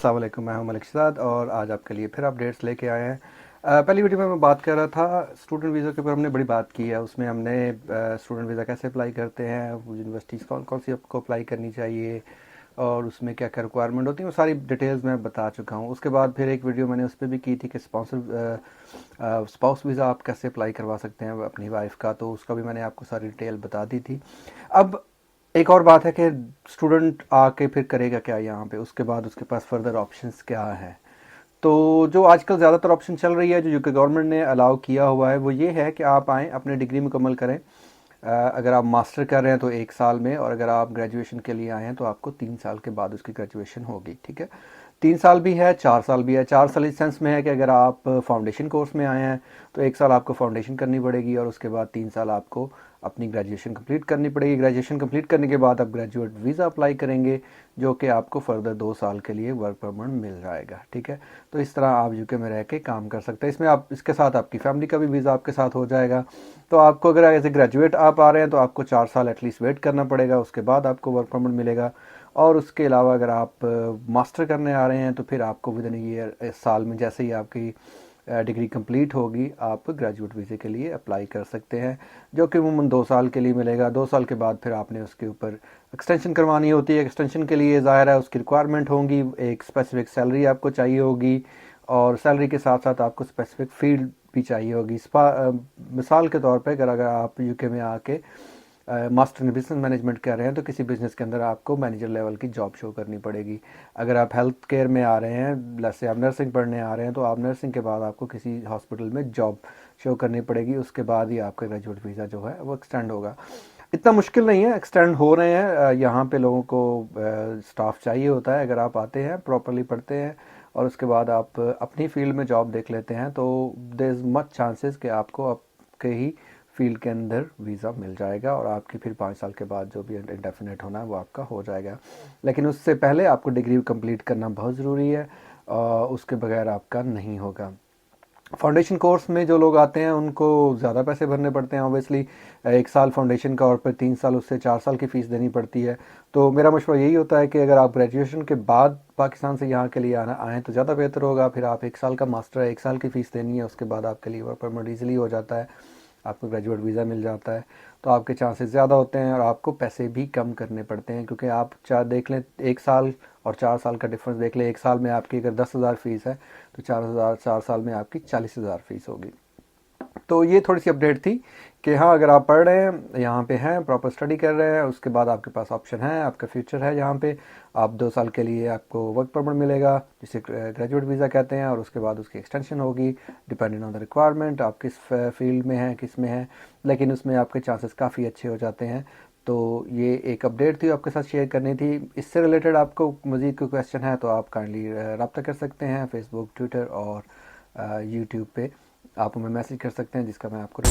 अस्सलाम वालेकुम, मैं हूं मलिक शहजाद और आज आपके लिए फिर अपडेट्स लेके आए हैं। पहली वीडियो में मैं बात कर रहा था स्टूडेंट वीज़ा के ऊपर, हमने बड़ी बात की है। उसमें हमने स्टूडेंट वीज़ा कैसे अप्लाई करते हैं, यूनिवर्सिटीज़ कौन कौन सी आपको अप्लाई करनी चाहिए और उसमें क्या क्या रिक्वायरमेंट होती है, वो सारी डिटेल्स मैं बता चुका हूँ। उसके बाद फिर एक वीडियो मैंने उस पर भी की थी कि स्पाउस वीज़ा आप कैसे अप्लाई करवा सकते हैं अपनी वाइफ का, तो उसका भी मैंने आपको सारी डिटेल बता दी थी। अब एक और बात है कि स्टूडेंट आके फिर करेगा क्या यहाँ पे, उसके बाद उसके पास फर्दर ऑप्शंस क्या है। तो जो आजकल ज़्यादातर ऑप्शन चल रही है, जो यूके गवर्नमेंट ने अलाउ किया हुआ है, वो ये है कि आप आएँ अपनी डिग्री मुकम्मल करें। अगर आप मास्टर कर रहे हैं तो 1 साल में, और अगर आप ग्रेजुएशन के लिए आए हैं तो आपको 3 साल के बाद उसकी ग्रेजुएशन होगी। ठीक है, 3 साल भी है, 4 साल भी है। 4 साल इस सेंस में है कि अगर आप फाउंडेशन कोर्स में आए हैं तो 1 साल आपको फाउंडेशन करनी पड़ेगी और उसके बाद 3 साल आपको अपनी ग्रेजुएशन कंप्लीट करनी पड़ेगी। ग्रेजुएशन कंप्लीट करने के बाद आप ग्रेजुएट वीज़ा अप्लाई करेंगे, जो कि आपको फर्दर 2 साल के लिए वर्क परमिट मिल जाएगा। ठीक है, तो इस तरह आप यूके में रह के काम कर सकते हैं। इसमें आप इसके साथ आपकी फैमिली का भी वीज़ा आपके साथ हो जाएगा। तो आपको अगर एज ए ग्रेजुएट आप आ रहे हैं तो आपको 4 साल एटलीस्ट वेट करना पड़ेगा, उसके बाद आपको वर्क परमिट मिलेगा। और उसके अलावा अगर आप मास्टर करने आ रहे हैं तो फिर आपको विद इन ईयर, साल में जैसे ही आपकी डिग्री कंप्लीट होगी, आप ग्रेजुएट वीज़े के लिए अप्लाई कर सकते हैं, जो कि अमूमन 2 साल के लिए मिलेगा। 2 साल के बाद फिर आपने उसके ऊपर एक्सटेंशन करवानी होती है। एक्सटेंशन के लिए ज़ाहिर है उसकी रिक्वायरमेंट होंगी, एक स्पेसिफिक सैलरी आपको चाहिए होगी और सैलरी के साथ साथ आपको स्पेसिफिक फील्ड भी चाहिए होगी। मिसाल के तौर पर अगर आप यूके में आके मास्टर इन बिजनेस मैनेजमेंट कर रहे हैं तो किसी बिज़नेस के अंदर आपको मैनेजर लेवल की जॉब शो करनी पड़ेगी। अगर आप हेल्थ केयर में आ रहे हैं, जैसे आप नर्सिंग पढ़ने आ रहे हैं, तो आप नर्सिंग के बाद आपको किसी हॉस्पिटल में जॉब शो करनी पड़ेगी। उसके बाद ही आपका ग्रेजुएट वीज़ा जो है वो एक्सटेंड होगा। इतना मुश्किल नहीं है, एक्सटेंड हो रहे हैं। यहाँ पे लोगों को स्टाफ चाहिए होता है। अगर आप आते हैं, प्रॉपरली पढ़ते हैं और उसके बाद आप अपनी फील्ड में जॉब देख लेते हैं तो देयर इज़ मच चांसेस कि आपको आपके ही फील्ड के अंदर वीज़ा मिल जाएगा और आपकी फिर 5 साल के बाद जो भी इंडेफिनेट होना है वो आपका हो जाएगा। लेकिन उससे पहले आपको डिग्री कंप्लीट करना बहुत ज़रूरी है, उसके बगैर आपका नहीं होगा। फाउंडेशन कोर्स में जो लोग आते हैं उनको ज़्यादा पैसे भरने पड़ते हैं ऑब्वियसली। 1 साल फाउंडेशन का और फिर 3 साल उससे 4 साल की फ़ीस देनी पड़ती है। तो मेरा मशवरा यही होता है कि अगर आप ग्रेजुएशन के बाद पाकिस्तान से यहाँ के लिए आना आएँ तो ज़्यादा बेहतर होगा। फिर आप 1 साल का मास्टर है, 1 साल की फ़ीस देनी है, उसके बाद आपके लिए वर्क परमिट ईजिली हो जाता है, आपको ग्रेजुएट वीज़ा मिल जाता है। तो आपके चांसेस ज़्यादा होते हैं और आपको पैसे भी कम करने पड़ते हैं, क्योंकि आप देख लें 1 साल और 4 साल का डिफरेंस देख लें। 1 साल में आपकी अगर 10,000 फ़ीस है तो 4 साल में आपकी 40,000 फ़ीस होगी। तो ये थोड़ी सी अपडेट थी कि हाँ, अगर आप पढ़ रहे हैं, यहाँ पे हैं, प्रॉपर स्टडी कर रहे हैं, उसके बाद आपके पास ऑप्शन है, आपका फ्यूचर है। यहाँ पे आप 2 साल के लिए आपको वर्क परमिट मिलेगा, जिसे ग्रेजुएट वीज़ा कहते हैं, और उसके बाद उसकी एक्सटेंशन होगी डिपेंडिंग ऑन द रिक्वायरमेंट, आप किस फील्ड में हैं, किस में हैं, लेकिन उसमें आपके चांसेस काफ़ी अच्छे हो जाते हैं। तो ये एक अपडेट थी, आपके साथ शेयर करनी थी। इससे रिलेटेड आपको मज़ीद कोई क्वेश्चन है तो आप काइंडली रब्ता कर सकते हैं फेसबुक, ट्विटर और यूट्यूब पे। आप हमें मैसेज कर सकते हैं, जिसका मैं आपको